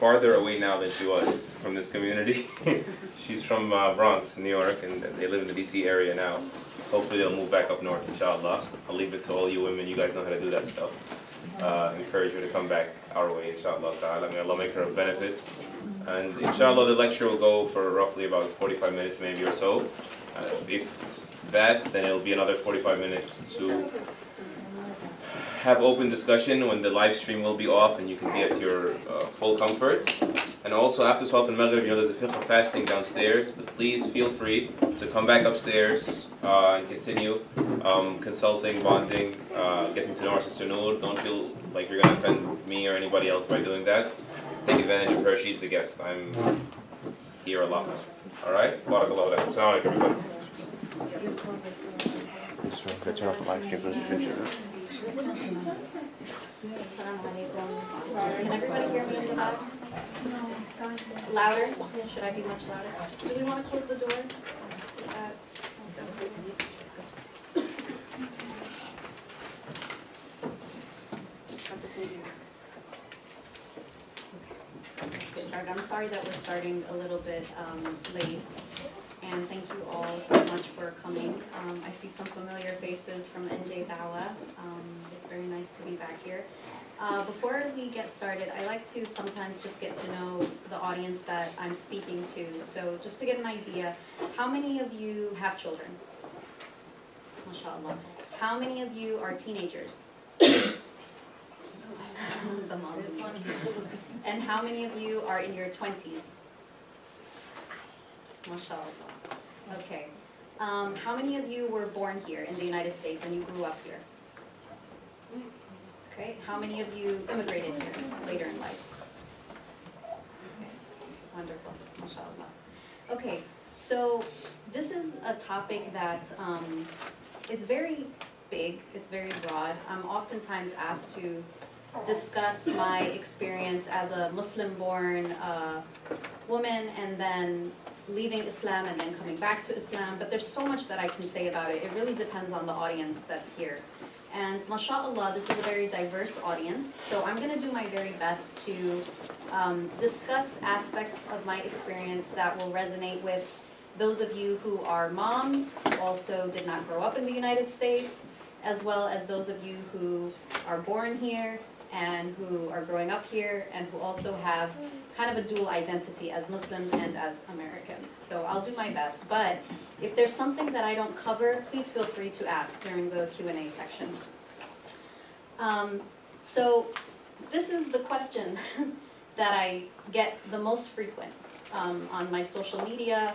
farther away now than she was from this community. She's from Bronx, New York, and they live in the DC area now. Hopefully they'll move back up north, inshallah. I'll leave it to all you women. You guys know how to do that stuff. Encourage her to come back our way, inshallah ta'ala. May Allah make her a benefit. And inshallah the lecture will go for roughly about 45 minutes maybe or so. If that, then it'll be another 45 minutes to have open discussion when the live stream will be off and you can be at your full comfort. And also after Salat al-Maghrib, there's a fiqh fasting downstairs, but please feel free to come back upstairs and continue consulting, bonding, getting to know our sister Nour. Don't feel like you're going to offend me or anybody else by doing that. Take advantage of her, she's the guest. I'm here a lot. Alright? Barakallahu lakum. Assalamu alaikum everybody. Just want to turn off the live stream so we can finish it. Assalamu alaikum, sisters. Can everybody hear me in the back? Louder? Should I be much louder? Do we want to close the door? Is that... Get started. I'm sorry that we're starting a little bit late. And thank you all so much for coming. I see some familiar faces from NJ Dawa. It's very nice to be back here. Before we get started, I like to sometimes just get to know the audience that I'm speaking to. So just to get an idea, how many of you have children? MashaAllah. How many of you are teenagers? The mom. And how many of you are in your 20s? MashaAllah. Okay. How many of you were born here in the United States and you grew up here? Okay. How many of you immigrated here later in life? Okay. Wonderful. MashaAllah. Okay. So this is a topic that it's very big. It's very broad. I'm oftentimes asked to discuss my experience as a Muslim-born woman and then leaving Islam and then coming back to Islam, but there's so much that I can say about it. It really depends on the audience that's here. And mashallah, this is a very diverse audience, so I'm going to do my very best to discuss aspects of my experience that will resonate with those of you who are moms, who also did not grow up in the United States, as well as those of you who are born here and who are growing up here and who also have kind of a dual identity as Muslims and as Americans. So I'll do my best, but if there's something that I don't cover, please feel free to ask during the Q&A section. So this is the question that I get the most frequent on my social media,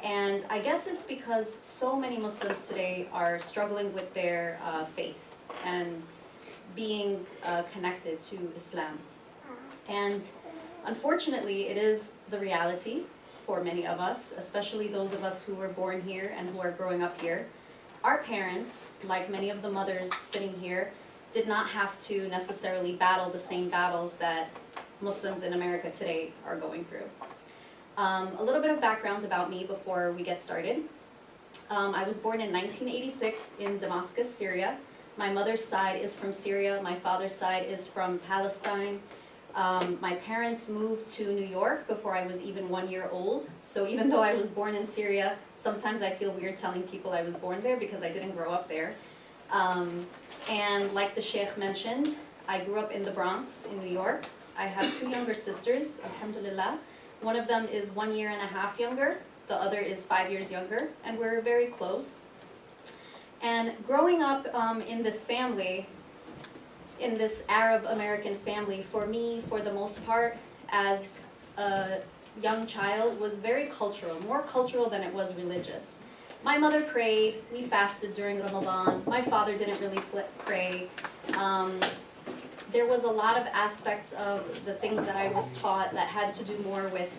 and I guess it's because so many Muslims today are struggling with their faith and being connected to Islam. And unfortunately, it is the reality for many of us, especially those of us who were born here and who are growing up here. Our parents, like many of the mothers sitting here, did not have to necessarily battle the same battles that Muslims in America today are going through. A little bit of background about me before we get started. I was born in 1986 in Damascus, Syria. My mother's side is from Syria, my father's side is from Palestine. My parents moved to New York before I was even 1 year old. So even though I was born in Syria, sometimes I feel weird telling people I was born there because I didn't grow up there. And like the Sheikh mentioned, I grew up in the Bronx in New York. I have two younger sisters, alhamdulillah. One of them is 1.5 years younger, the other is 5 years younger, and we're very close. And growing up in this family, in this Arab-American family, for me, for the most part, as a young child, was very cultural, more cultural than it was religious. My mother prayed, we fasted during Ramadan, my father didn't really pray. There was a lot of aspects of the things that I was taught that had to do more with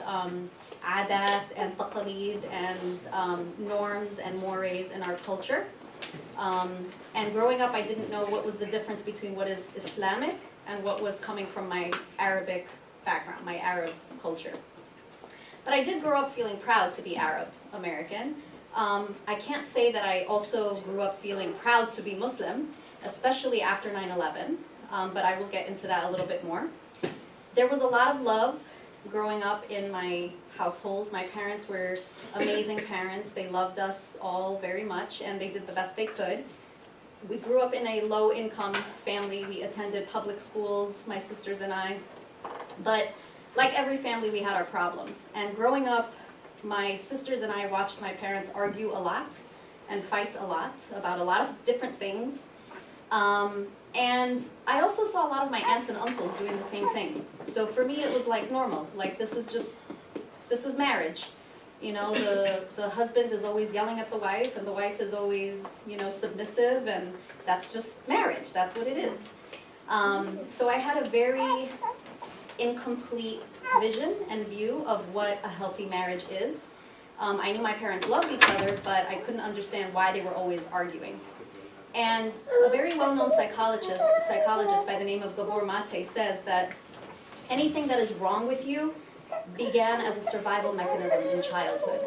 adat and taqalid and norms and mores in our culture. And growing up, I didn't know what was the difference between what is Islamic and what was coming from my Arabic background, my Arab culture. But I did grow up feeling proud to be Arab American. I can't say that I also grew up feeling proud to be Muslim, especially after 9/11, but I will get into that a little bit more. There was a lot of love growing up in my household. My parents were amazing parents. They loved us all very much, and they did the best they could. We grew up in a low-income family. We attended public schools, my sisters and I. But like every family, we had our problems. And growing up, my sisters and I watched my parents argue a lot and fight a lot about a lot of different things. And I also saw a lot of my aunts and uncles doing the same thing. So for me, it was like normal. Like, this is marriage. You know, the husband is always yelling at the wife, and the wife is always, you know, submissive, and that's just marriage. That's what it is. So I had a very incomplete vision and view of what a healthy marriage is. I knew my parents loved each other, but I couldn't understand why they were always arguing. And a very well-known psychologist by the name of Gabor Mate says that anything that is wrong with you began as a survival mechanism in childhood.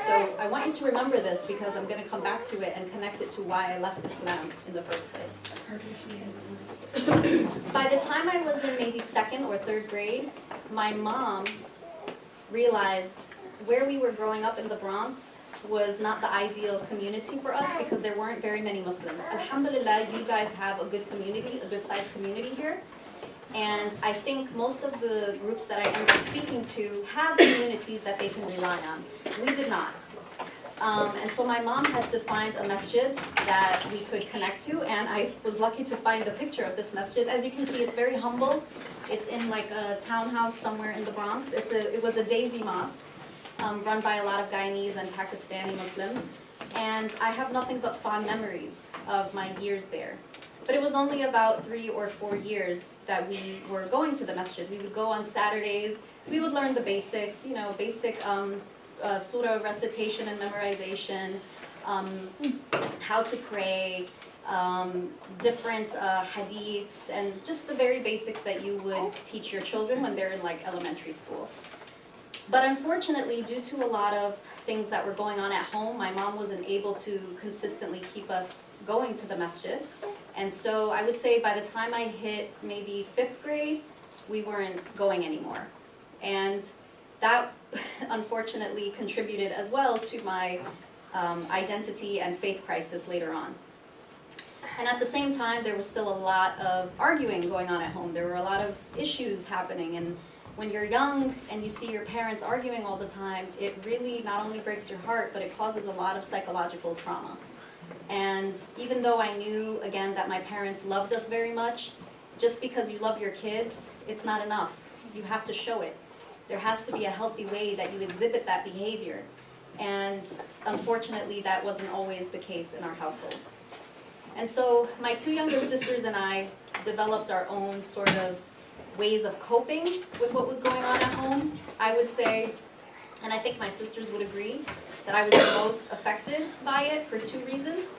So I want you to remember this, because I'm going to come back to it and connect it to why I left Islam in the first place. By the time I was in maybe 2nd or 3rd grade, my mom realized where we were growing up in the Bronx was not the ideal community for us, because there weren't very many Muslims. Alhamdulillah, you guys have a good community, a good sized community here. And I think most of the groups that I end up speaking to have communities that they can rely on. We did not. And so my mom had to find a masjid that we could connect to, and I was lucky to find a picture of this masjid. As you can see, it's very humble. It's in like a townhouse somewhere in the Bronx. It was a daisy mosque, run by a lot of Guyanese and Pakistani Muslims. And I have nothing but fond memories of my years there. But it was only about 3 or 4 years that we were going to the masjid. We would go on Saturdays. We would learn the basics, you know, basic surah recitation and memorization, how to pray, different hadiths, and just the very basics that you would teach your children when they're in like elementary school. But unfortunately, due to a lot of things that were going on at home, my mom wasn't able to consistently keep us going to the masjid. And so I would say by the time I hit maybe 5th grade, we weren't going anymore. And that unfortunately contributed as well to my identity and faith crisis later on. And at the same time, there was still a lot of arguing going on at home. There were a lot of issues happening, and when you're young and you see your parents arguing all the time, it really not only breaks your heart, but it causes a lot of psychological trauma. And even though I knew, again, that my parents loved us very much, just because you love your kids, it's not enough. You have to show it. There has to be a healthy way that you exhibit that behavior. And unfortunately, that wasn't always the case in our household. And so my 2 younger sisters and I developed our own sort of ways of coping with what was going on at home. I would say, and I think my sisters would agree, that I was the most affected by it for 2 reasons.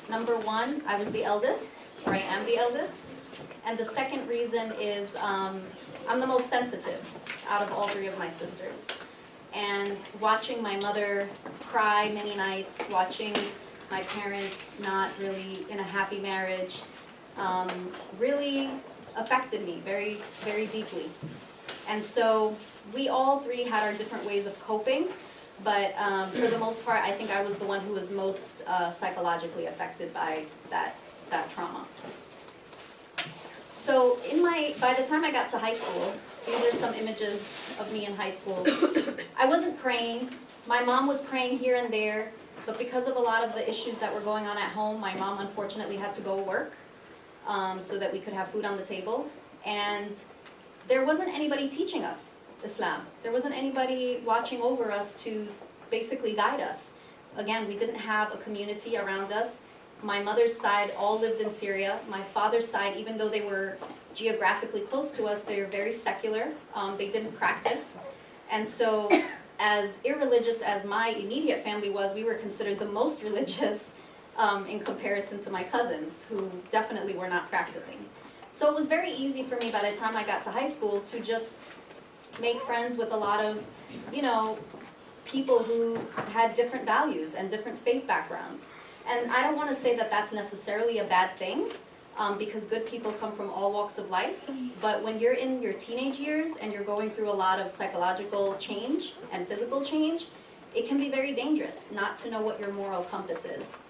Number 1, I was the eldest, or I am the eldest. And the second reason is I'm the most sensitive out of all 3 of my sisters. And watching my mother cry many nights, watching my parents not really in a happy marriage, really affected me very, very deeply. And so we all 3 had our different ways of coping, but for the most part, I think I was the one who was most psychologically affected by that trauma. So by the time I got to high school, these are some images of me in high school. I wasn't praying. My mom was praying here and there, but because of a lot of the issues that were going on at home, my mom unfortunately had to go work so that we could have food on the table. And there wasn't anybody teaching us Islam. There wasn't anybody watching over us to basically guide us. Again, we didn't have a community around us. My mother's side all lived in Syria. My father's side, even though they were geographically close to us, they were very secular. They didn't practice. And so as irreligious as my immediate family was, we were considered the most religious in comparison to my cousins, who definitely were not practicing. So it was very easy for me by the time I got to high school to just make friends with a lot of, you know, people who had different values and different faith backgrounds. And I don't want to say that that's necessarily a bad thing. because good people come from all walks of life. But when you're in your teenage years and you're going through a lot of psychological change and physical change, it can be very dangerous not to know what your moral compass is.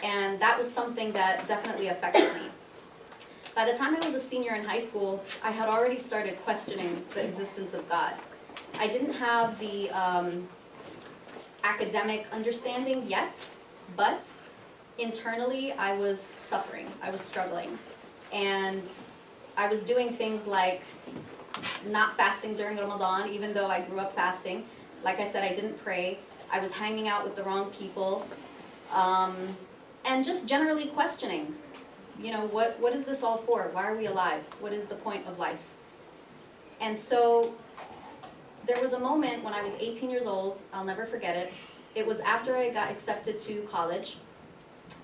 And that was something that definitely affected me. By the time I was a senior in high school, I had already started questioning the existence of God. I didn't have the academic understanding yet, but internally I was suffering, I was struggling. And I was doing things like not fasting during Ramadan, even though I grew up fasting. Like I said, I didn't pray. I was hanging out with the wrong people. And just generally questioning, what is this all for? Why are we alive? What is the point of life? And so there was a moment when I was 18 years old, I'll never forget it. It was after I got accepted to college,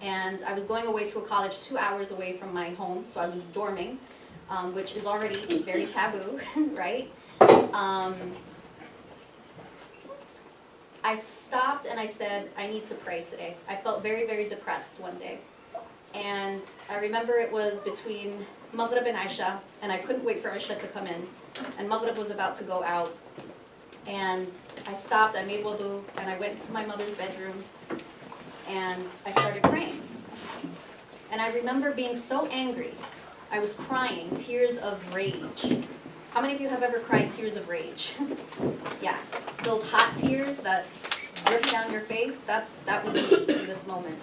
and I was going away to a college 2 hours away from my home, so I was dorming, which is already very taboo, right? I stopped and I said, I need to pray today. I felt very, very depressed one day. And I remember it was between Maghrib and Isha, and I couldn't wait for Isha to come in. And Maghrib was about to go out. And I stopped, I made wudu, and I went to my mother's bedroom, and I started praying. And I remember being so angry. I was crying, tears of rage. How many of you have ever cried tears of rage? Yeah, those hot tears that drip down your face, that was me in this moment.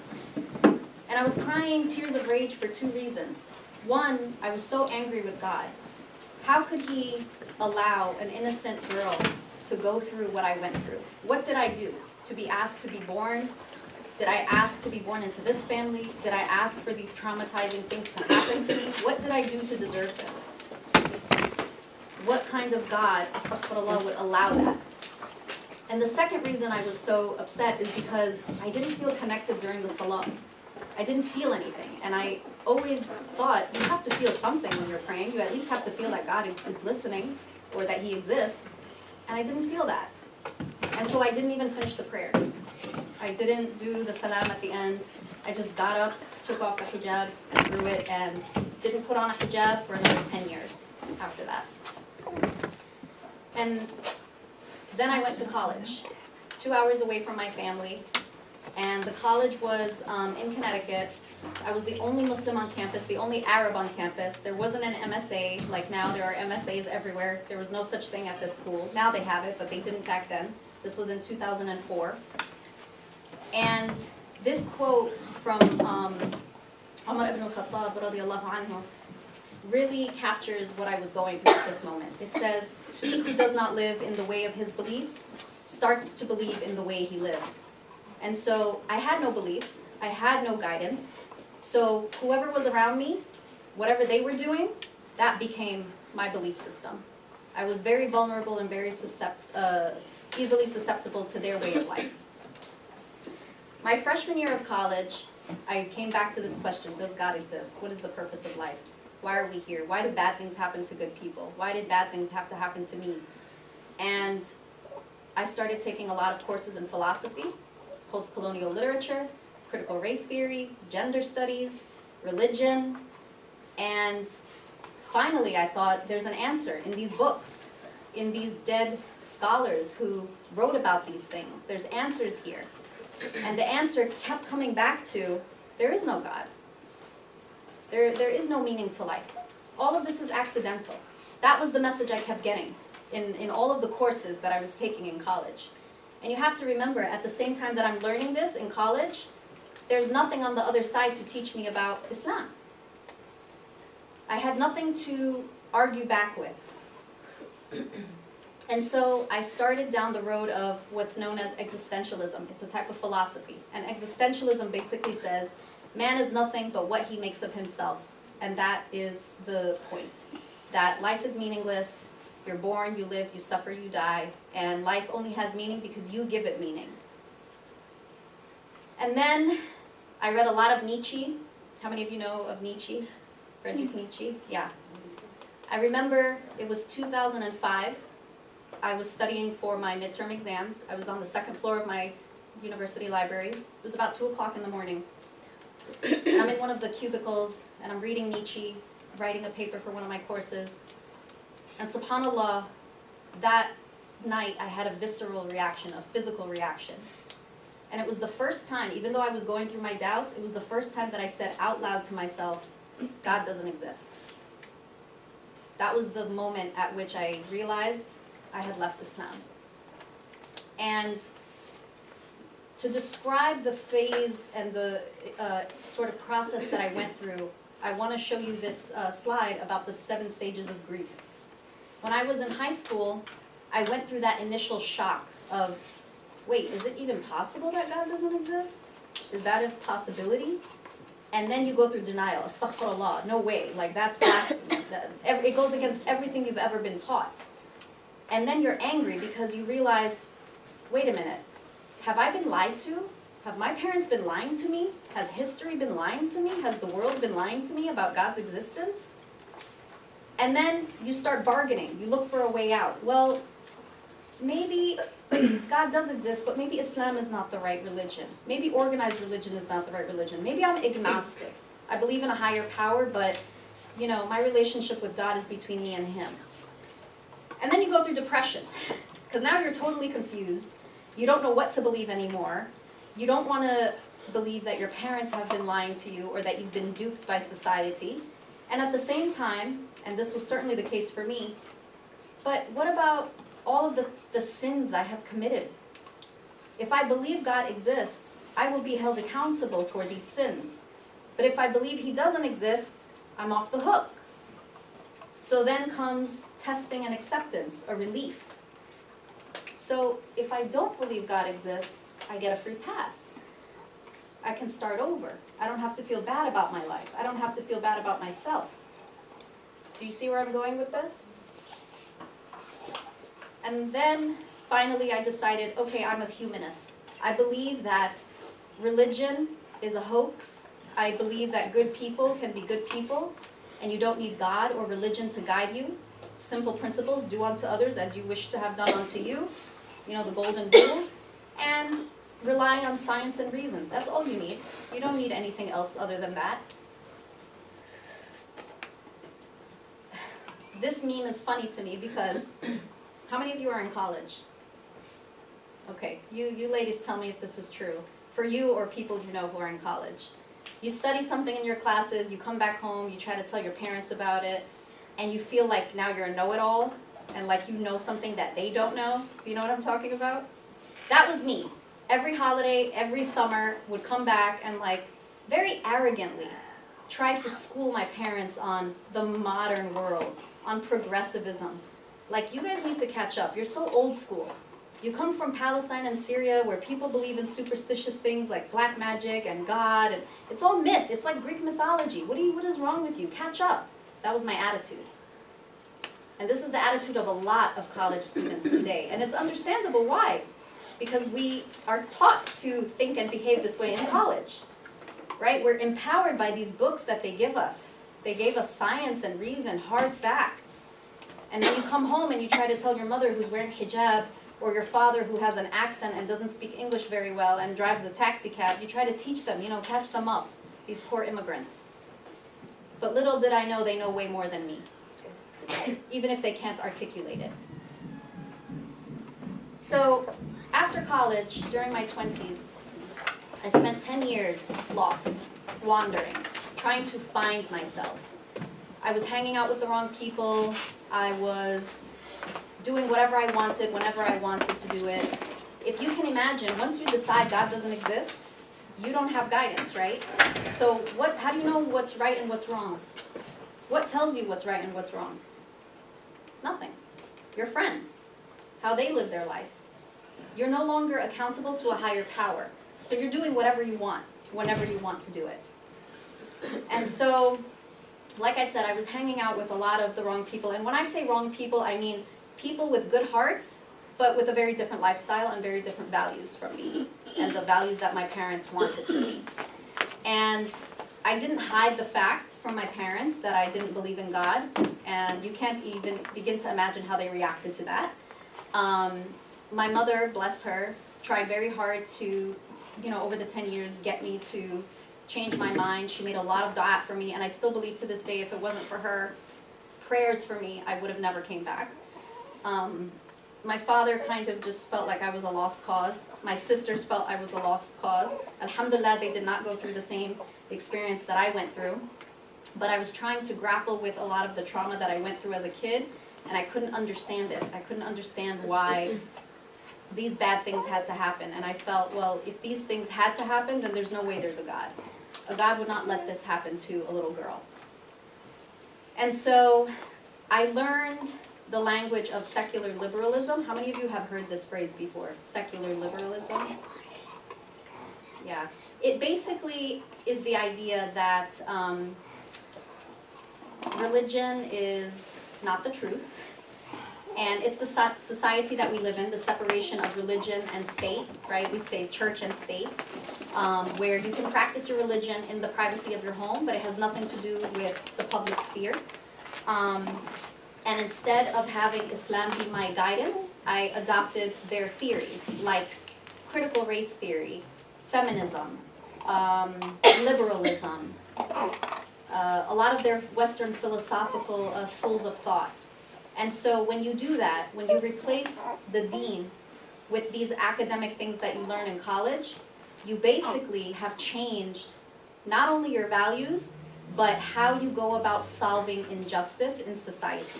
And I was crying tears of rage for two reasons. One, I was so angry with God. How could he allow an innocent girl to go through what I went through? What did I do? To be asked to be born? Did I ask to be born into this family? Did I ask for these traumatizing things to happen to me? What did I do to deserve this? What kind of God, astaghfirullah, would allow that? And the second reason I was so upset is because I didn't feel connected during the Salah. I didn't feel anything. And I always thought, you have to feel something when you're praying. You at least have to feel that God is listening or that he exists. And I didn't feel that. And so I didn't even finish the prayer. I didn't do the salam at the end. I just got up, took off the hijab, and threw it, and didn't put on a hijab for another 10 years after that. And then I went to college, 2 hours away from my family. And the college was in Connecticut. I was the only Muslim on campus, the only Arab on campus. There wasn't an MSA, like now there are MSAs everywhere. There was no such thing at this school. Now they have it, but they didn't back then. This was in 2004. And this quote from Umar ibn al-Khattab radiyallahu anhu really captures what I was going through at this moment. It says, "He who does not live in the way of his beliefs starts to believe in the way he lives." And so I had no beliefs, I had no guidance. So whoever was around me, whatever they were doing, that became my belief system. I was very vulnerable and very easily susceptible to their way of life. My freshman year of college, I came back to this question: does God exist? What is the purpose of life? Why are we here? Why do bad things happen to good people? Why did bad things have to happen to me? And I started taking a lot of courses in philosophy, post-colonial literature, critical race theory, gender studies, religion, and finally I thought there's an answer in these books, in these dead scholars who wrote about these things. There's answers here. And the answer kept coming back to, there is no God. There is no meaning to life. All of this is accidental. That was the message I kept getting in all of the courses that I was taking in college. And you have to remember, at the same time that I'm learning this in college, there's nothing on the other side to teach me about Islam. I had nothing to argue back with. And so I started down the road of what's known as existentialism. It's a type of philosophy. And existentialism basically says, man is nothing but what he makes of himself. And that is the point. That life is meaningless. You're born, you live, you suffer, you die. And life only has meaning because you give it meaning. And then I read a lot of Nietzsche. How many of you know of Nietzsche? Friedrich Nietzsche? Yeah. I remember it was 2005. I was studying for my midterm exams. I was on the second floor of my university library. It was about 2 o'clock in the morning. And I'm in one of the cubicles, and I'm reading Nietzsche, writing a paper for one of my courses. And subhanAllah, that night I had a visceral reaction, a physical reaction. And it was the first time, even though I was going through my doubts, it was the first time that I said out loud to myself, God doesn't exist. That was the moment at which I realized I had left Islam. And to describe the phase and the sort of process that I went through, I want to show you this slide about the 7 stages of grief. When I was in high school, I went through that initial shock of, wait, is it even possible that God doesn't exist? Is that a possibility? And then you go through denial, astaghfirullah, no way, like that's blasphemy. It goes against everything you've ever been taught. And then you're angry because you realize, wait a minute, have I been lied to? Have my parents been lying to me? Has history been lying to me? Has the world been lying to me about God's existence? And then you start bargaining. You look for a way out. Well, maybe God does exist, but maybe Islam is not the right religion. Maybe organized religion is not the right religion. Maybe I'm agnostic. I believe in a higher power, but you know, my relationship with God is between me and Him. And then you go through depression, because now you're totally confused. You don't know what to believe anymore. You don't want to believe that your parents have been lying to you or that you've been duped by society. And at the same time, and this was certainly the case for me, but what about all of the sins that I have committed? If I believe God exists, I will be held accountable for these sins. But if I believe He doesn't exist, I'm off the hook. So then comes testing and acceptance, a relief. So if I don't believe God exists, I get a free pass. I can start over. I don't have to feel bad about my life. I don't have to feel bad about myself. Do you see where I'm going with this? And then finally I decided, okay, I'm a humanist. I believe that religion is a hoax. I believe that good people can be good people, and you don't need God or religion to guide you. Simple principles, do unto others as you wish to have done unto you. You know, the golden rules. And relying on science and reason. That's all you need. You don't need anything else other than that. This meme is funny to me because how many of you are in college? Okay, you ladies tell me if this is true. For you or people you know who are in college. You study something in your classes, you come back home, you try to tell your parents about it, and you feel like now you're a know-it-all, and like you know something that they don't know. Do you know what I'm talking about? That was me. Every holiday, every summer, would come back and like very arrogantly try to school my parents on the modern world, on progressivism. Like, you guys need to catch up. You're so old school. You come from Palestine and Syria where people believe in superstitious things like black magic and God, and it's all myth. It's like Greek mythology. What is wrong with you? Catch up. That was my attitude. And this is the attitude of a lot of college students today. And it's understandable why. Because we are taught to think and behave this way in college. Right? We're empowered by these books that they give us. They gave us science and reason, hard facts. And then you come home and you try to tell your mother who's wearing hijab, or your father who has an accent and doesn't speak English very well and drives a taxi cab, you try to teach them, catch them up, these poor immigrants. But little did I know they know way more than me, even if they can't articulate it. So after college, during my 20s, I spent 10 years lost, wandering, trying to find myself. I was hanging out with the wrong people. I was doing whatever I wanted, whenever I wanted to do it. If you can imagine, once you decide God doesn't exist, you don't have guidance, right? So how do you know what's right and what's wrong? What tells you what's right and what's wrong? Nothing. Your friends, how they live their life. You're no longer accountable to a higher power. So you're doing whatever you want, whenever you want to do it. And so, like I said, I was hanging out with a lot of the wrong people. And when I say wrong people, I mean people with good hearts, but with a very different lifestyle and very different values from me, and the values that my parents wanted for me. And I didn't hide the fact from my parents that I didn't believe in God, and you can't even begin to imagine how they reacted to that. My mother, bless her, tried very hard to, over the 10 years, get me to changed my mind. She made a lot of dua for me, and I still believe to this day, if it wasn't for her prayers for me, I would have never came back. My father kind of just felt like I was a lost cause. My sisters felt I was a lost cause. Alhamdulillah, they did not go through the same experience that I went through. But I was trying to grapple with a lot of the trauma that I went through as a kid, and I couldn't understand it. I couldn't understand why these bad things had to happen. And I felt, well, if these things had to happen, then there's no way there's a God. A God would not let this happen to a little girl. And so I learned the language of secular liberalism. How many of you have heard this phrase before? Secular liberalism? Yeah. It basically is the idea that religion is not the truth, and it's the society that we live in, the separation of religion and state, right? We say church and state, where you can practice your religion in the privacy of your home, but it has nothing to do with the public sphere. And instead of having Islam be my guidance, I adopted their theories, like critical race theory, feminism, liberalism, a lot of their Western philosophical schools of thought. And so when you do that, when you replace the deen with these academic things that you learn in college, you basically have changed not only your values, but how you go about solving injustice in society.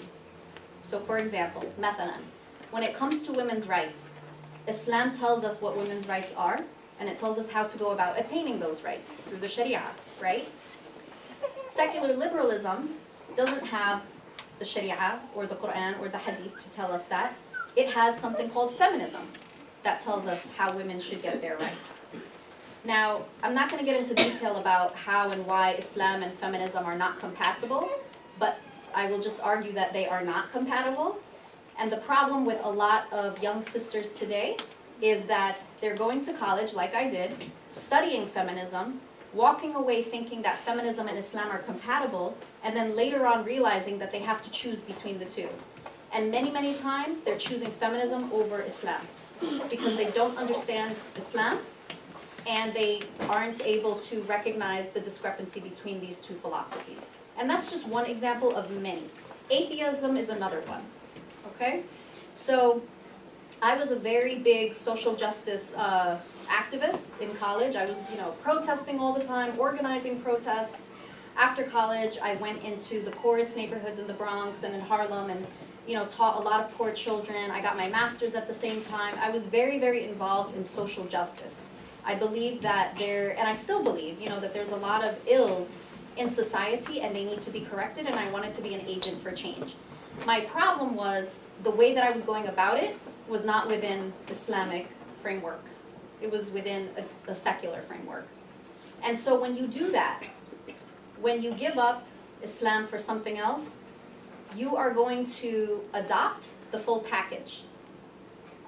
So for example, mathalan, when it comes to women's rights, Islam tells us what women's rights are, and it tells us how to go about attaining those rights through the Sharia, right? Secular liberalism doesn't have the Sharia or the Quran or the Hadith to tell us that. It has something called feminism that tells us how women should get their rights. Now, I'm not going to get into detail about how and why Islam and feminism are not compatible, but I will just argue that they are not compatible. And the problem with a lot of young sisters today is that they're going to college, like I did, studying feminism, walking away thinking that feminism and Islam are compatible, and then later on realizing that they have to choose between the two. And many, many times they're choosing feminism over Islam because they don't understand Islam and they aren't able to recognize the discrepancy between these two philosophies. And that's just one example of many. Atheism is another one, okay? So I was a very big social justice activist in college. I was, protesting all the time, organizing protests. After college, I went into the poorest neighborhoods in the Bronx and in Harlem and, taught a lot of poor children. I got my master's at the same time. I was very, very involved in social justice. I believe that and I still believe, that there's a lot of ills in society and they need to be corrected, and I wanted to be an agent for change. My problem was the way that I was going about it was not within Islamic framework. It was within a secular framework. And so when you do that, when you give up Islam for something else, you are going to adopt the full package.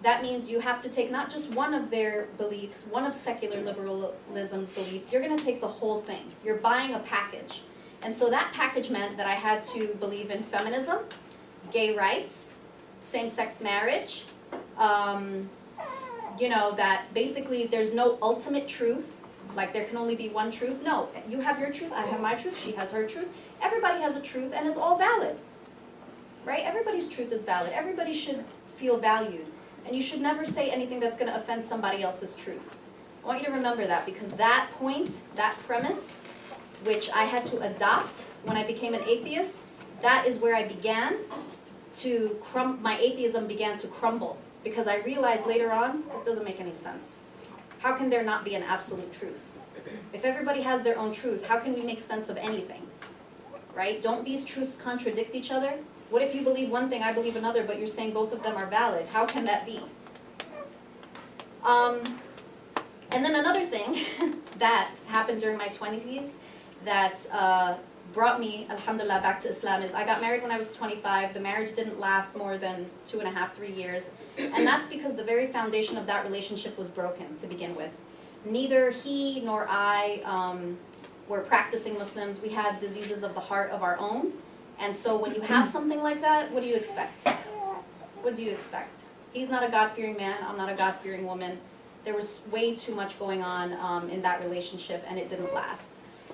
That means you have to take not just one of their beliefs, one of secular liberalism's belief, you're going to take the whole thing. You're buying a package. And so that package meant that I had to believe in feminism, gay rights, same-sex marriage, that basically there's no ultimate truth, like there can only be one truth. No, you have your truth, I have my truth, she has her truth. Everybody has a truth and it's all valid, right? Everybody's truth is valid. Everybody should feel valued. And you should never say anything that's going to offend somebody else's truth. I want you to remember that, because that point, that premise, which I had to adopt when I became an atheist, that is where I began to my atheism began to crumble, because I realized later on, it doesn't make any sense. How can there not be an absolute truth? If everybody has their own truth, how can we make sense of anything? Right? Don't these truths contradict each other? What if you believe one thing, I believe another, but you're saying both of them are valid? How can that be? And then another thing that happened during my 20s that brought me, alhamdulillah, back to Islam is I got married when I was 25. The marriage didn't last more than 2.5, 3 years. And that's because the very foundation of that relationship was broken to begin with. Neither he nor I were practicing Muslims. We had diseases of the heart of our own. And so when you have something like that, what do you expect? What do you expect? He's not a God-fearing man, I'm not a God-fearing woman. There was way too much going on in that relationship, and it didn't last.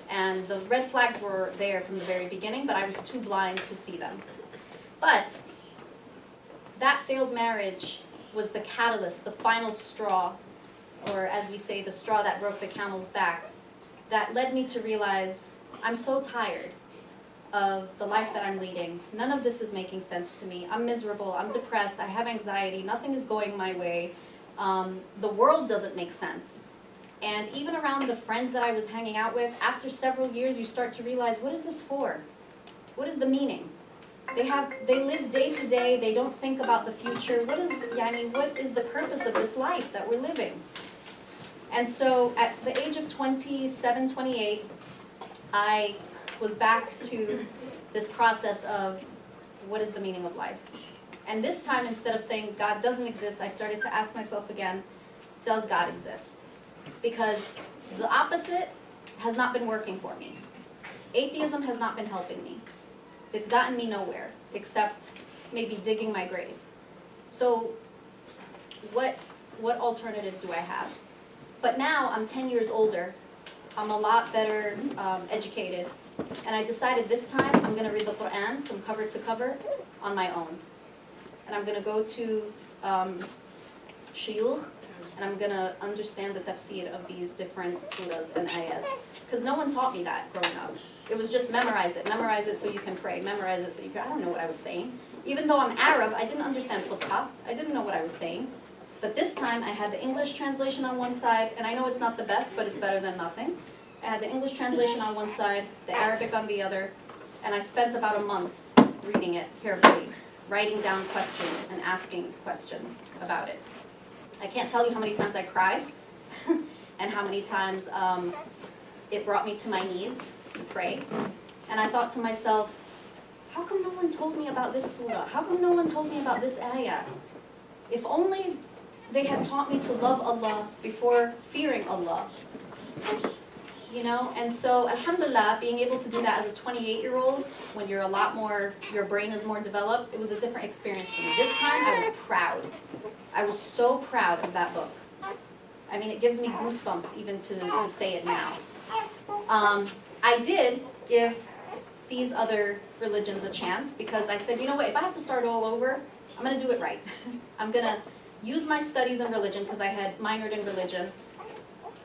And the red flags were there from the very beginning, but I was too blind to see them. But that failed marriage was the catalyst, the final straw, or as we say, the straw that broke the camel's back, that led me to realize I'm so tired of the life that I'm leading. None of this is making sense to me. I'm miserable, I'm depressed, I have anxiety, nothing is going my way. The world doesn't make sense. And even around the friends that I was hanging out with, after several years, you start to realize, what is this for? What is the meaning? They live day to day, they don't think about the future. What is the purpose of this life that we're living? And so at the age of 27, 28, I was back to this process of what is the meaning of life? And this time, instead of saying God doesn't exist, I started to ask myself again, does God exist? Because the opposite has not been working for me. Atheism has not been helping me. It's gotten me nowhere, except maybe digging my grave. So what alternative do I have? But now I'm 10 years older. I'm a lot better educated. And I decided this time I'm going to read the Quran from cover to cover on my own. And I'm going to go to shuyukh, and I'm going to understand the tafsir of these different surahs and ayahs. Because no one taught me that growing up. It was just memorize it so you can pray, memorize it so you can, I don't know what I was saying. Even though I'm Arab, I didn't understand Fusha. I didn't know what I was saying. But this time I had the English translation on one side, and I know it's not the best, but it's better than nothing. I had the English translation on one side, the Arabic on the other, and I spent about a month reading it carefully, writing down questions and asking questions about it. I can't tell you how many times I cried and how many times it brought me to my knees to pray. And I thought to myself, how come no one told me about this surah? How come no one told me about this ayah? If only they had taught me to love Allah before fearing Allah. You know, and so alhamdulillah, being able to do that as a 28-year-old, when you're a lot more, your brain is more developed, it was a different experience for me. This time I was proud. I was so proud of that book. I mean, it gives me goosebumps even to say it now. I did give these other religions a chance because I said, you know what, if I have to start all over, I'm going to do it right. I'm going to use my studies in religion because I had minored in religion.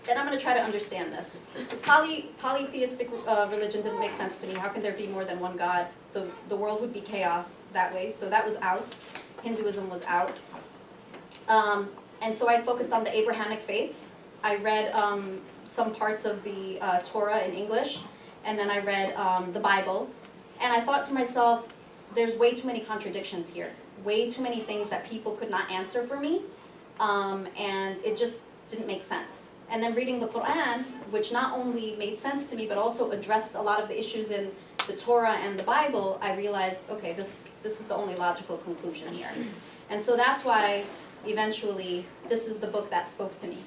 And I'm going to try to understand this. Polytheistic religion didn't make sense to me. How can there be more than one God? The world would be chaos that way. So that was out. Hinduism was out. And so I focused on the Abrahamic faiths. I read some parts of the Torah in English. And then I read the Bible. And I thought to myself, there's way too many contradictions here. Way too many things that people could not answer for me. And it just didn't make sense. And then reading the Quran, which not only made sense to me, but also addressed a lot of the issues in the Torah and the Bible, I realized, okay, this is the only logical conclusion here. And so that's why, eventually, this is the book that spoke to me.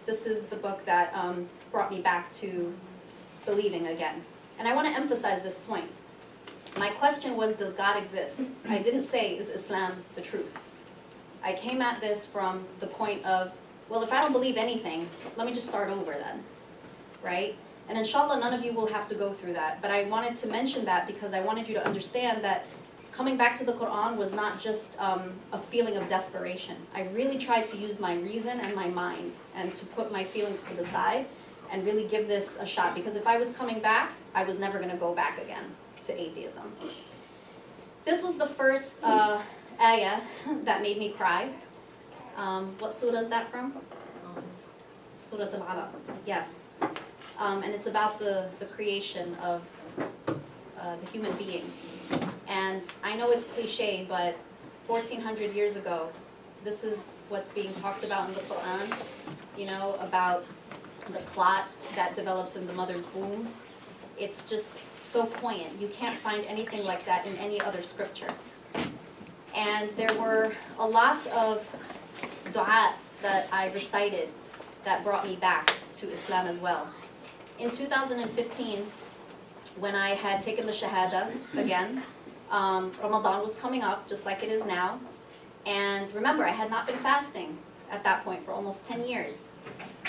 This is the book that brought me back to believing again. And I want to emphasize this point. My question was, does God exist? I didn't say, is Islam the truth? I came at this from the point of, well, if I don't believe anything, let me just start over then, right? And inshallah, none of you will have to go through that. But I wanted to mention that because I wanted you to understand that coming back to the Quran was not just a feeling of desperation. I really tried to use my reason and my mind and to put my feelings to the side and really give this a shot. Because if I was coming back, I was never going to go back again to atheism. This was the first ayah that made me cry. What surah is that from? Surah Al-Alaq. Yes. And it's about the creation of the human being. And I know it's cliche, but 1400 years ago, this is what's being talked about in the Quran, you know, about the clot that develops in the mother's womb. It's just so poignant. You can't find anything like that in any other scripture. And there were a lot of du'as that I recited that brought me back to Islam as well. In 2015, when I had taken the Shahada again, Ramadan was coming up just like it is now. And remember, I had not been fasting at that point for almost 10 years.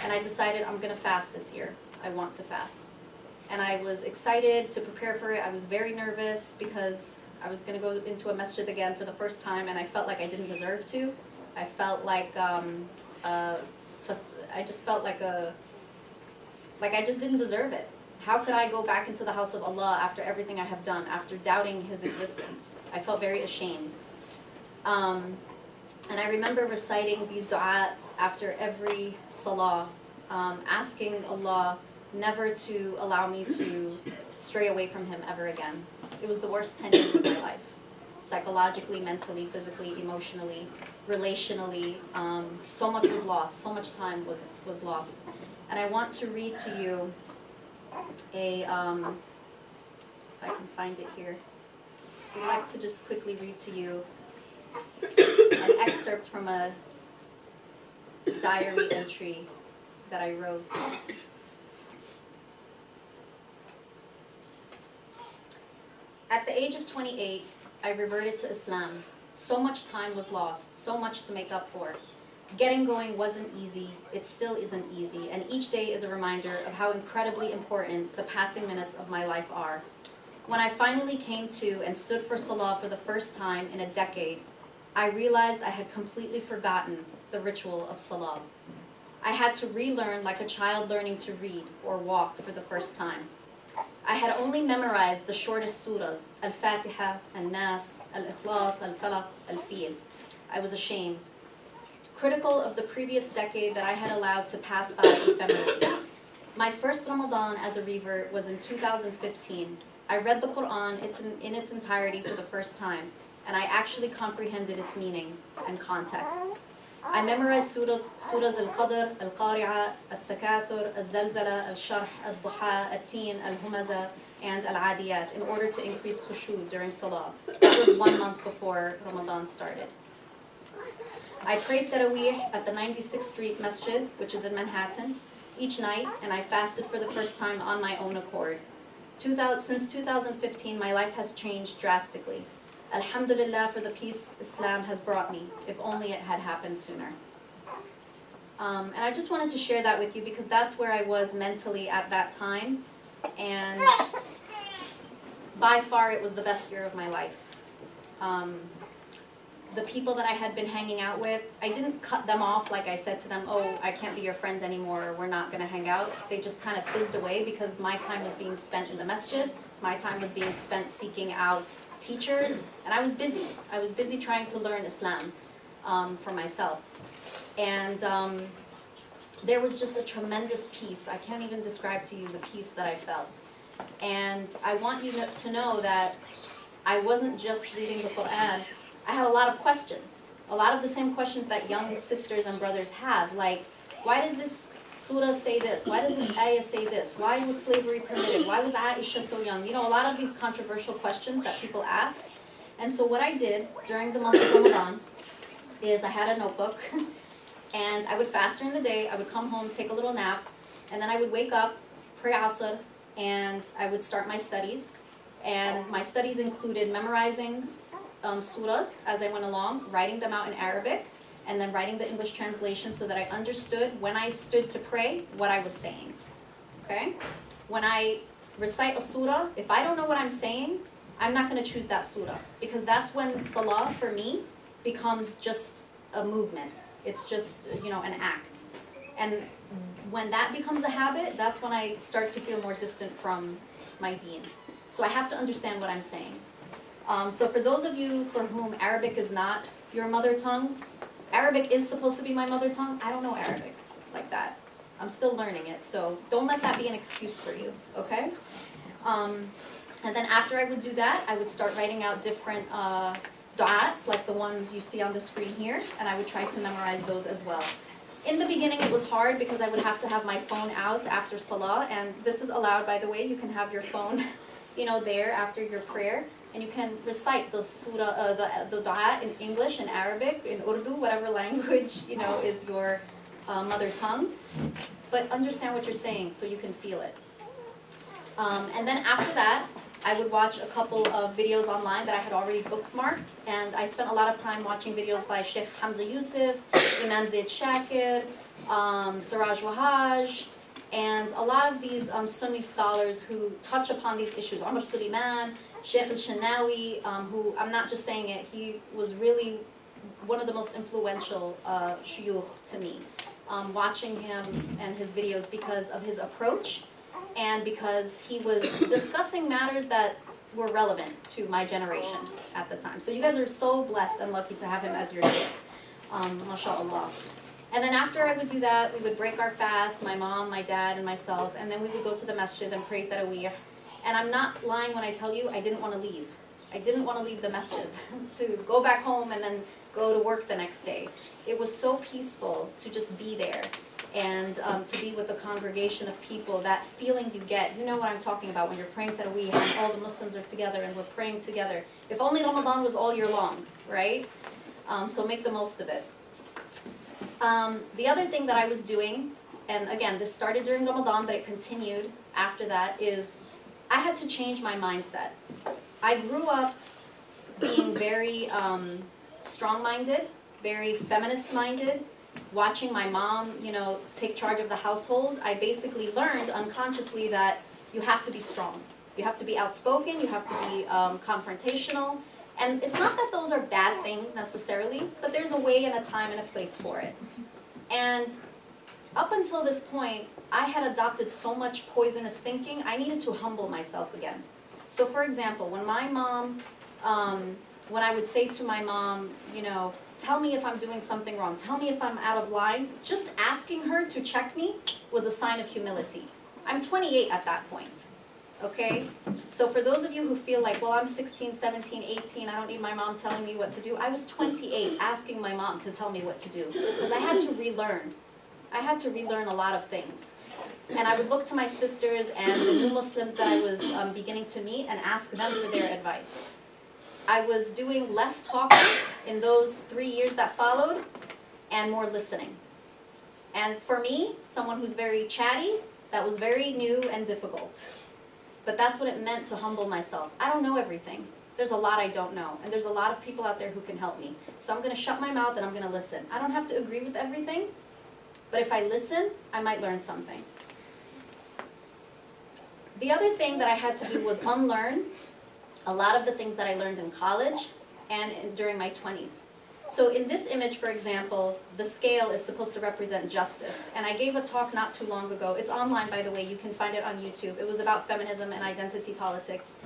And I decided I'm gonna fast this year. I want to fast. And I was excited to prepare for it. I was very nervous because I was gonna go into a masjid again for the first time, and I felt like I didn't deserve to. I felt like, I just felt like I just didn't deserve it. How could I go back into the house of Allah after everything I have done, after doubting His existence? I felt very ashamed. And I remember reciting these du'as after every salah, asking Allah never to allow me to stray away from Him ever again. It was the worst 10 years of my life. Psychologically, mentally, physically, emotionally, relationally, so much was lost, so much time was lost. And I want to read to you a, if I can find it here, I'd like to just quickly read to you an excerpt from a diary entry that I wrote. At the age of 28, I reverted to Islam. So much time was lost, so much to make up for. Getting going wasn't easy, it still isn't easy, and each day is a reminder of how incredibly important the passing minutes of my life are. When I finally came to and stood for Salah for the first time in a decade, I realized I had completely forgotten the ritual of Salah. I had to relearn like a child learning to read or walk for the first time. I had only memorized the shortest surahs, Al-Fatiha, Al-Nas, Al-Ikhlas, Al-Falaq, Al-Fil. I was ashamed. Critical of the previous decade that I had allowed to pass by ephemerally. My first Ramadan as a revert was in 2015. I read the Quran in its entirety for the first time, and I actually comprehended its meaning and context. I memorized surahs Al-Qadr, Al-Qari'ah, Al-Takatur, Al-Zalzala, Al-Sharh, Al-Duha, Al-Teen, Al-Humaza, and Al-Adiyat in order to increase khushu during Salah. That was 1 month before Ramadan started. I prayed Taraweeh at the 96th Street Masjid, which is in Manhattan, each night, and I fasted for the first time on my own accord. Since 2015, my life has changed drastically. Alhamdulillah for the peace Islam has brought me, if only it had happened sooner. And I just wanted to share that with you because that's where I was mentally at that time, and by far it was the best year of my life. The people that I had been hanging out with, I didn't cut them off like I said to them, oh, I can't be your friend anymore, we're not going to hang out. They just kind of fizzed away because my time was being spent in the masjid, my time was being spent seeking out teachers, and I was busy. I was busy trying to learn Islam for myself. And there was just a tremendous peace. I can't even describe to you the peace that I felt. And I want you to know that I wasn't just reading the Quran. I had a lot of questions. A lot of the same questions that young sisters and brothers have, like, why does this surah say this? Why does this ayah say this? Why was slavery permitted? Why was Aisha so young? You know, a lot of these controversial questions that people ask. And so what I did during the month of Ramadan is I had a notebook, and I would fast during the day, I would come home, take a little nap, and then I would wake up, pray Asr, and I would start my studies. And my studies included memorizing surahs as I went along, writing them out in Arabic, and then writing the English translation so that I understood when I stood to pray what I was saying. Okay? When I recite a surah, if I don't know what I'm saying, I'm not going to choose that surah, because that's when Salah for me becomes just a movement. It's just, you know, an act. And when that becomes a habit, that's when I start to feel more distant from my deen. So I have to understand what I'm saying. So for those of you for whom Arabic is not your mother tongue, Arabic is supposed to be my mother tongue. I don't know Arabic like that. I'm still learning it, so don't let that be an excuse for you, okay? And then after I would do that, I would start writing out different du'as, like the ones you see on the screen here, and I would try to memorize those as well. In the beginning, it was hard because I would have to have my phone out after Salah, and this is allowed, by the way. You can have your phone, you know, there after your prayer. And you can recite the surah, the dua in English, in Arabic, in Urdu, whatever language, you know, is your mother tongue. But understand what you're saying so you can feel it. And then after that, I would watch a couple of videos online that I had already bookmarked. And I spent a lot of time watching videos by Sheikh Hamza Yusuf, Imam Zaid Shakir, Siraj Wahaj, and a lot of these Sunni scholars who touch upon these issues. Omar Suleiman, Sheikh al-Shanawi, who, I'm not just saying it, he was really one of the most influential shuyukh to me. Watching him and his videos because of his approach and because he was discussing matters that were relevant to my generation at the time. So you guys are so blessed and lucky to have him as your sheikh. MashaAllah. And then after I would do that, we would break our fast, my mom, my dad, and myself, and then we would go to the masjid and pray tarawih. And I'm not lying when I tell you I didn't want to leave. I didn't want to leave the masjid to go back home and then go to work the next day. It was so peaceful to just be there and to be with a congregation of people, that feeling you get. You know what I'm talking about when you're praying tarawih and all the Muslims are together and we're praying together. If only Ramadan was all year long, right? So make the most of it. The other thing that I was doing, and again, this started during Ramadan, but it continued after that, is I had to change my mindset. I grew up being very strong-minded, very feminist-minded, watching my mom, you know, take charge of the household. I basically learned unconsciously that you have to be strong. You have to be outspoken, you have to be confrontational. And it's not that those are bad things necessarily, but there's a way and a time and a place for it. And up until this point, I had adopted so much poisonous thinking, I needed to humble myself again. So for example, when my mom, when I would say to my mom, you know, tell me if I'm doing something wrong, tell me if I'm out of line, just asking her to check me was a sign of humility. I'm 28 at that point, okay? So for those of you who feel like, well, I'm 16, 17, 18, I don't need my mom telling me what to do, I was 28 asking my mom to tell me what to do because I had to relearn. I had to relearn a lot of things. And I would look to my sisters and the new Muslims that I was beginning to meet and ask them for their advice. I was doing less talking in those 3 years that followed and more listening. And for me, someone who's very chatty, that was very new and difficult. But that's what it meant to humble myself. I don't know everything. There's a lot I don't know. And there's a lot of people out there who can help me. So I'm going to shut my mouth and I'm going to listen. I don't have to agree with everything. But if I listen, I might learn something. The other thing that I had to do was unlearn a lot of the things that I learned in college and during my 20s. So in this image, for example, the scale is supposed to represent justice. And I gave a talk not too long ago. It's online, by the way. You can find it on YouTube. It was about feminism and identity politics.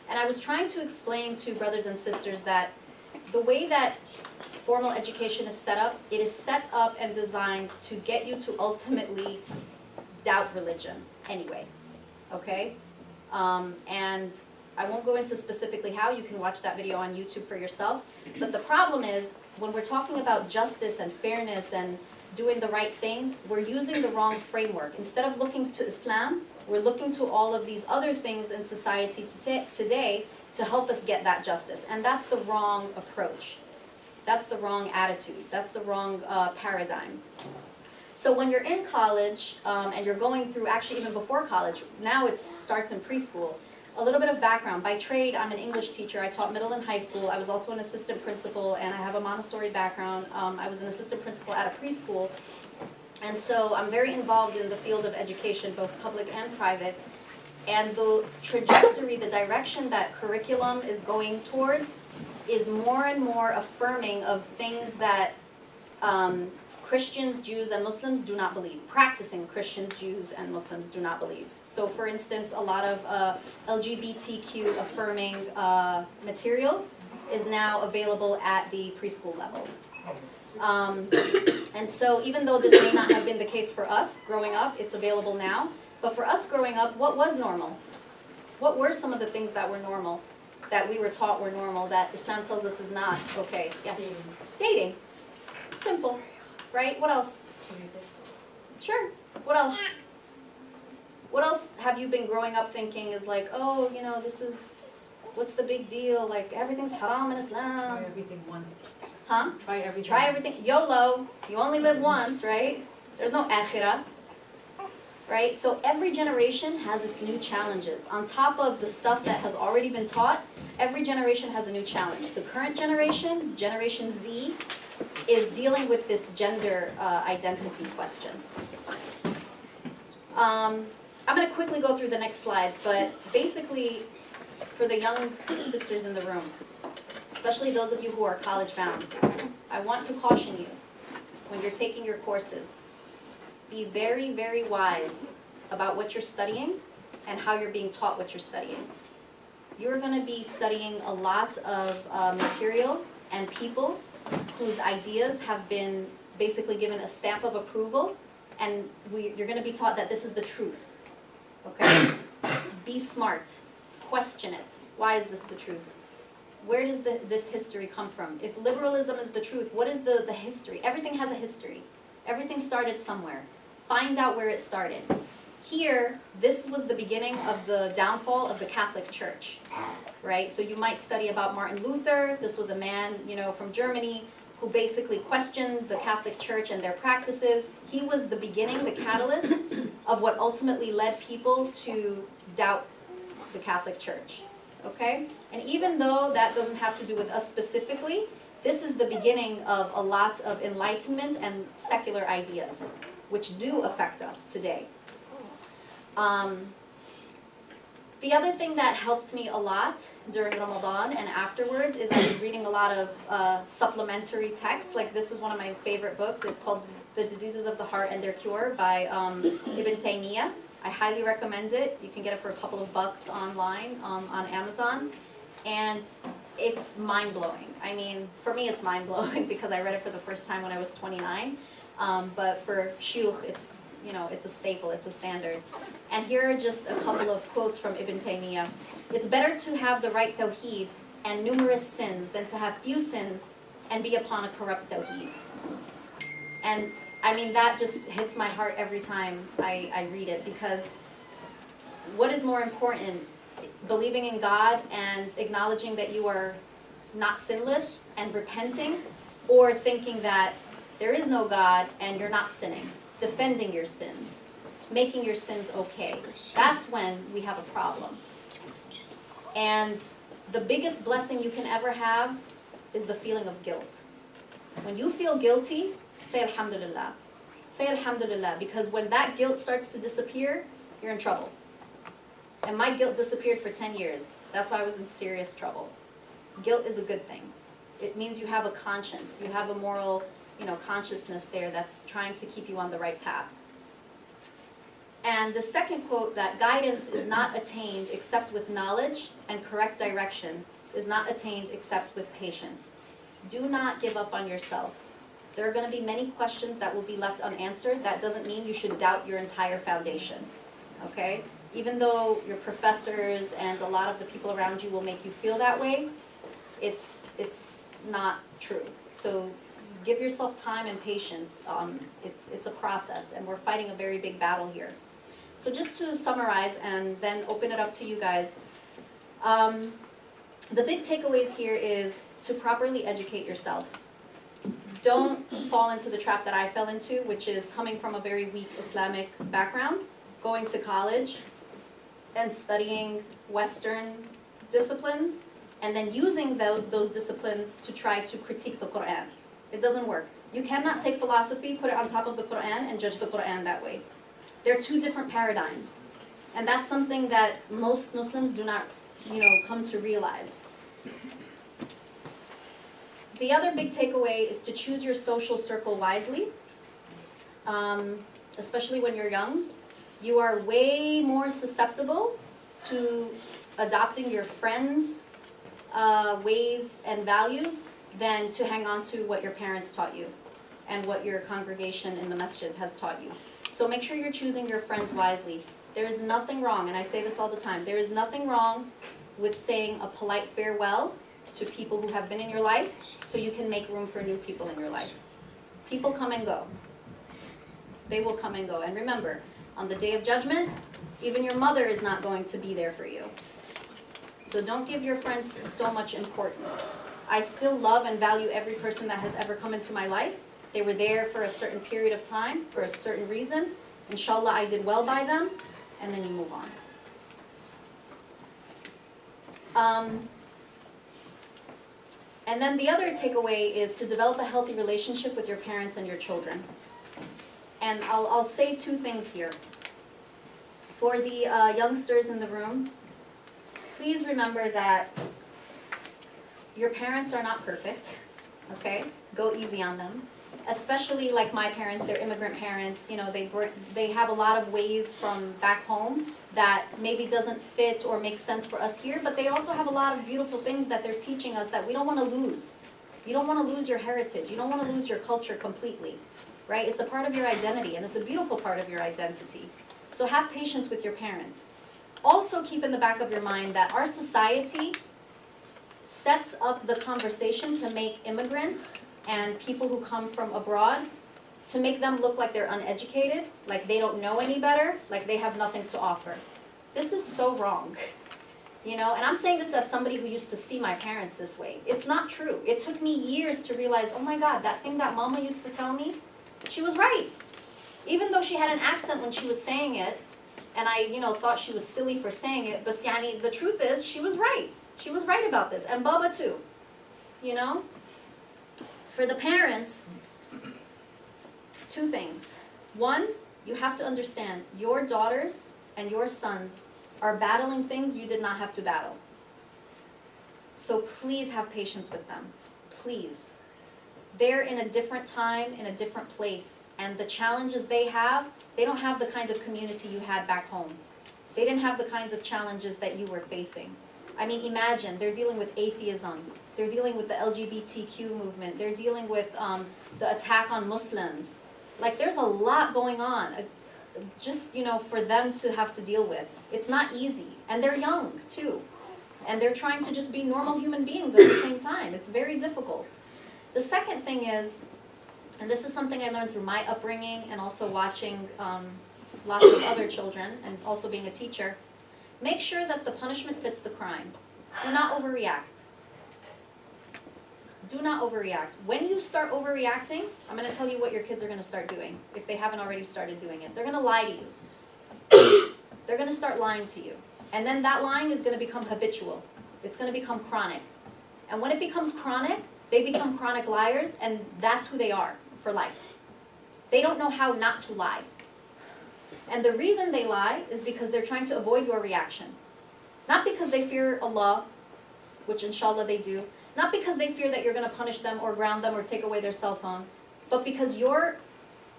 And I was trying to explain to brothers and sisters that the way that formal education is set up, it is set up and designed to get you to ultimately doubt religion anyway, okay? And I won't go into specifically how. You can watch that video on YouTube for yourself. But the problem is, when we're talking about justice and fairness and doing the right thing, we're using the wrong framework. Instead of looking to Islam, we're looking to all of these other things in society today to help us get that justice. And that's the wrong approach. That's the wrong attitude. That's the wrong paradigm. So when you're in college and you're going through, actually even before college, now it starts in preschool. A little bit of background. By trade, I'm an English teacher. I taught middle and high school. I was also an assistant principal, and I have a Montessori background. I was an assistant principal at a preschool. And so I'm very involved in the field of education, both public and private. And the trajectory, the direction that curriculum is going towards is more and more affirming of things that Christians, Jews, and Muslims do not believe. Practicing Christians, Jews, and Muslims do not believe. So for instance, a lot of LGBTQ affirming material is now available at the preschool level. And so even though this may not have been the case for us growing up, it's available now. But for us growing up, what was normal? What were some of the things that were normal, that we were taught were normal, that Islam tells us is not? Okay, yes. Dating. Simple. Right? What else? Sure. What else? What else have you been growing up thinking is like, oh, you know, this is, what's the big deal? Like, everything's haram in Islam. Try everything once. Huh? Try everything. Try everything. YOLO. You only live once, right? There's no akhirah. Right? So every generation has its new challenges. On top of the stuff that has already been taught, every generation has a new challenge. The current generation, Generation Z, is dealing with this gender identity question. I'm going to quickly go through the next slides, but basically, for the young sisters in the room, especially those of you who are college bound, I want to caution you, when you're taking your courses, be very, very wise about what you're studying and how you're being taught what you're studying. You're going to be studying a lot of material and people whose ideas have been basically given a stamp of approval, and you're going to be taught that this is the truth. Okay? Be smart. Question it. Why is this the truth? Where does this history come from? If liberalism is the truth, what is the history? Everything has a history. Everything started somewhere. Find out where it started. Here, this was the beginning of the downfall of the Catholic Church, right? So you might study about Martin Luther. This was a man, from Germany who basically questioned the Catholic Church and their practices. He was the beginning, the catalyst of what ultimately led people to doubt the Catholic Church, okay? And even though that doesn't have to do with us specifically, this is the beginning of a lot of enlightenment and secular ideas, which do affect us today. The other thing that helped me a lot during Ramadan and afterwards is I was reading a lot of supplementary texts. Like, this is one of my favorite books. It's called The Diseases of the Heart and Their Cure by Ibn Taymiyyah. I highly recommend it. You can get it for a couple of bucks online on Amazon. And it's mind-blowing. I mean, for me it's mind-blowing because I read it for the first time when I was 29. But for shuyukh, it's a staple, it's a standard. And here are just a couple of quotes from Ibn Taymiyyah. It's better to have the right tawheed and numerous sins than to have few sins and be upon a corrupt tawheed. And I mean, that just hits my heart every time I read it, because what is more important, believing in God and acknowledging that you are not sinless and repenting, or thinking that there is no God and you're not sinning, defending your sins, making your sins okay? That's when we have a problem. And the biggest blessing you can ever have is the feeling of guilt. When you feel guilty, say Alhamdulillah. Say Alhamdulillah, because when that guilt starts to disappear, you're in trouble. And my guilt disappeared for 10 years. That's why I was in serious trouble. Guilt is a good thing. It means you have a conscience. You have a moral, consciousness there that's trying to keep you on the right path. And the second quote, that guidance is not attained except with knowledge, and correct direction is not attained except with patience. Do not give up on yourself. There are going to be many questions that will be left unanswered. That doesn't mean you should doubt your entire foundation, okay? Even though your professors and a lot of the people around you will make you feel that way, it's not true. So give yourself time and patience. It's a process, and we're fighting a very big battle here. So just to summarize and then open it up to you guys, the big takeaways here is to properly educate yourself. Don't fall into the trap that I fell into, which is coming from a very weak Islamic background, going to college and studying Western disciplines, and then using those disciplines to try to critique the Quran. It doesn't work. You cannot take philosophy, put it on top of the Quran, and judge the Quran that way. They're two different paradigms. And that's something that most Muslims do not, come to realize. The other big takeaway is to choose your social circle wisely, especially when you're young. You are way more susceptible to adopting your friends' ways and values than to hang on to what your parents taught you and what your congregation in the masjid has taught you. So make sure you're choosing your friends wisely. There is nothing wrong, and I say this all the time, there is nothing wrong with saying a polite farewell to people who have been in your life so you can make room for new people in your life. People come and go. They will come and go. And remember, on the day of judgment, even your mother is not going to be there for you. So don't give your friends so much importance. I still love and value every person that has ever come into my life. They were there for a certain period of time, for a certain reason. Inshallah, I did well by them, and then you move on. And then the other takeaway is to develop a healthy relationship with your parents and your children. And I'll say two things here. For the youngsters in the room, please remember that your parents are not perfect, okay? Go easy on them. Especially like my parents, they're immigrant parents, you know, they have a lot of ways from back home that maybe doesn't fit or make sense for us here, but they also have a lot of beautiful things that they're teaching us that we don't want to lose. You don't want to lose your heritage. You don't want to lose your culture completely, right? It's a part of your identity, and it's a beautiful part of your identity. So have patience with your parents. Also keep in the back of your mind that our society sets up the conversation to make immigrants and people who come from abroad, to make them look like they're uneducated, like they don't know any better, like they have nothing to offer. This is so wrong, you know, and I'm saying this as somebody who used to see my parents this way. It's not true. It took me years to realize, oh my God, that thing that mama used to tell me, she was right. Even though she had an accent when she was saying it, and I, you know, thought she was silly for saying it, but yani, the truth is, she was right. She was right about this, and Baba too, you know? For the parents, two things. One, you have to understand your daughters and your sons are battling things you did not have to battle. So please have patience with them. Please. They're in a different time, in a different place, and the challenges they don't have the kinds of community you had back home. They didn't have the kinds of challenges that you were facing. I mean, imagine, they're dealing with atheism, they're dealing with the LGBTQ movement, they're dealing with the attack on Muslims. Like, there's a lot going on, just, you know, for them to have to deal with. It's not easy, and they're young, too. And they're trying to just be normal human beings at the same time. It's very difficult. The second thing is, and this is something I learned through my upbringing and also watching lots of other children and also being a teacher, make sure that the punishment fits the crime. Do not overreact. Do not overreact. When you start overreacting, I'm going to tell you what your kids are going to start doing if they haven't already started doing it. They're going to lie to you. They're going to start lying to you. And then that lying is going to become habitual. It's going to become chronic. And when it becomes chronic, they become chronic liars, and that's who they are for life. They don't know how not to lie. And the reason they lie is because they're trying to avoid your reaction. Not because they fear Allah, which inshallah they do. Not because they fear that you're going to punish them or ground them or take away their cell phone. But because your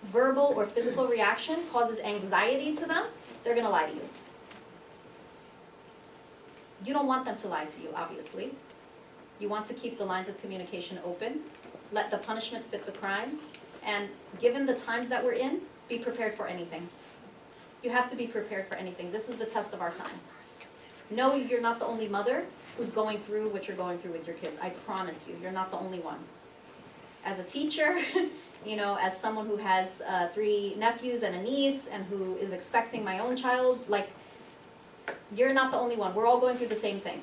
verbal or physical reaction causes anxiety to them, they're going to lie to you. You don't want them to lie to you, obviously. You want to keep the lines of communication open. Let the punishment fit the crime. And given the times that we're in, be prepared for anything. You have to be prepared for anything. This is the test of our time. Know you're not the only mother who's going through what you're going through with your kids. I promise you, you're not the only one. As a teacher, you know, as someone who has 3 nephews and a niece and who is expecting my own child, like, you're not the only one. We're all going through the same thing.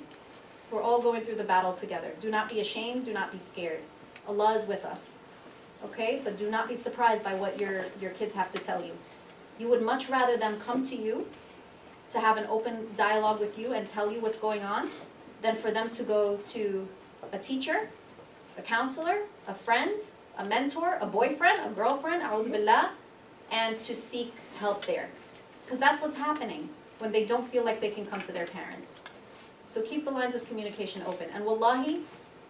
We're all going through the battle together. Do not be ashamed. Do not be scared. Allah is with us. Okay? But do not be surprised by what your kids have to tell you. You would much rather them come to you to have an open dialogue with you and tell you what's going on than for them to go to a teacher, a counselor, a friend, a mentor, a boyfriend, a girlfriend, a'udhu billah, and to seek help there. Because that's what's happening when they don't feel like they can come to their parents. So keep the lines of communication open. And wallahi,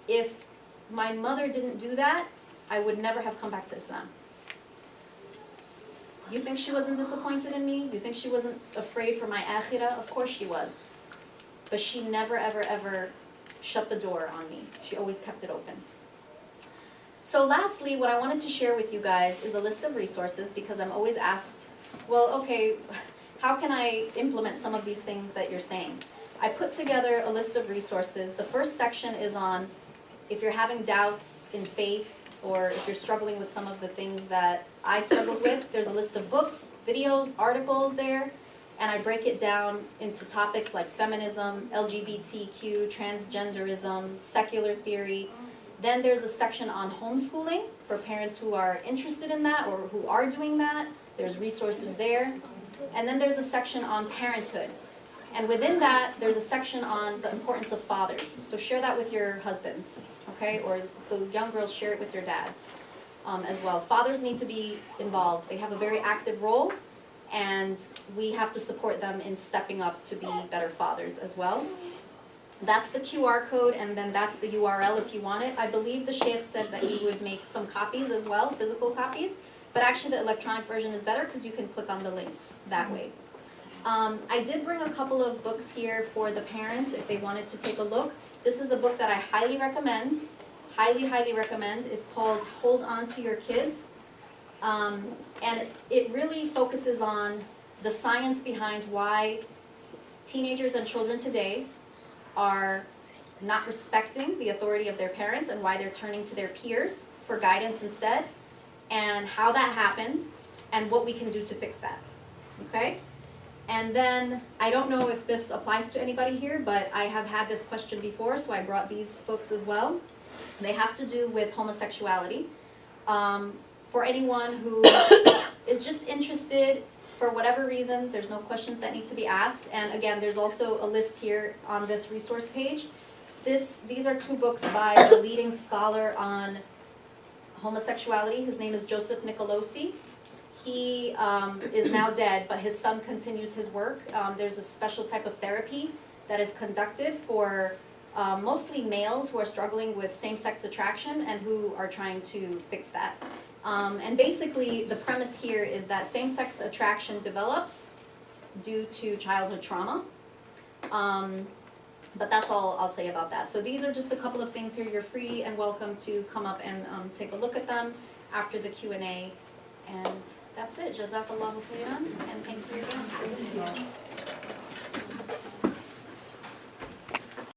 if my mother didn't do that, I would never have come back to Islam. You think she wasn't disappointed in me? You think she wasn't afraid for my akhirah? Of course she was. But she never, ever, ever shut the door on me. She always kept it open. So lastly, what I wanted to share with you guys is a list of resources, because I'm always asked, well, okay, how can I implement some of these things that you're saying? I put together a list of resources. The first section is on if you're having doubts in faith, or if you're struggling with some of the things that I struggled with. There's a list of books, videos, articles there, and I break it down into topics like feminism, LGBTQ, transgenderism, secular theory. Then there's a section on homeschooling for parents who are interested in that or who are doing that. There's resources there. And then there's a section on parenthood. And within that, there's a section on the importance of fathers. So share that with your husbands, okay? Or the young girls, share it with your dads as well. Fathers need to be involved. They have a very active role, and we have to support them in stepping up to be better fathers as well. That's the QR code, and then that's the URL if you want it. I believe the Sheikh said that he would make some copies as well, physical copies, but actually the electronic version is better because you can click on the links that way. I did bring a couple of books here for the parents if they wanted to take a look. This is a book that I highly recommend, highly recommend. It's called Hold On to Your Kids. And it really focuses on the science behind why teenagers and children today are not respecting the authority of their parents and why they're turning to their peers for guidance instead, and how that happened and what we can do to fix that, okay? And then, I don't know if this applies to anybody here, but I have had this question before, so I brought these books as well. They have to do with homosexuality. For anyone who is just interested for whatever reason, there's no questions that need to be asked. And again, there's also a list here on this resource page. These are two books by a leading scholar on homosexuality. His name is Joseph Nicolosi. He is now dead, but his son continues his work. There's a special type of therapy that is conducted for mostly males who are struggling with same-sex attraction and who are trying to fix that. And basically, the premise here is that same-sex attraction develops due to childhood trauma. But that's all I'll say about that. So these are just a couple of things here. You're free and welcome to come up and take a look at them after the Q&A. And that's it. Jazakallahu khairan, and thank you for your time.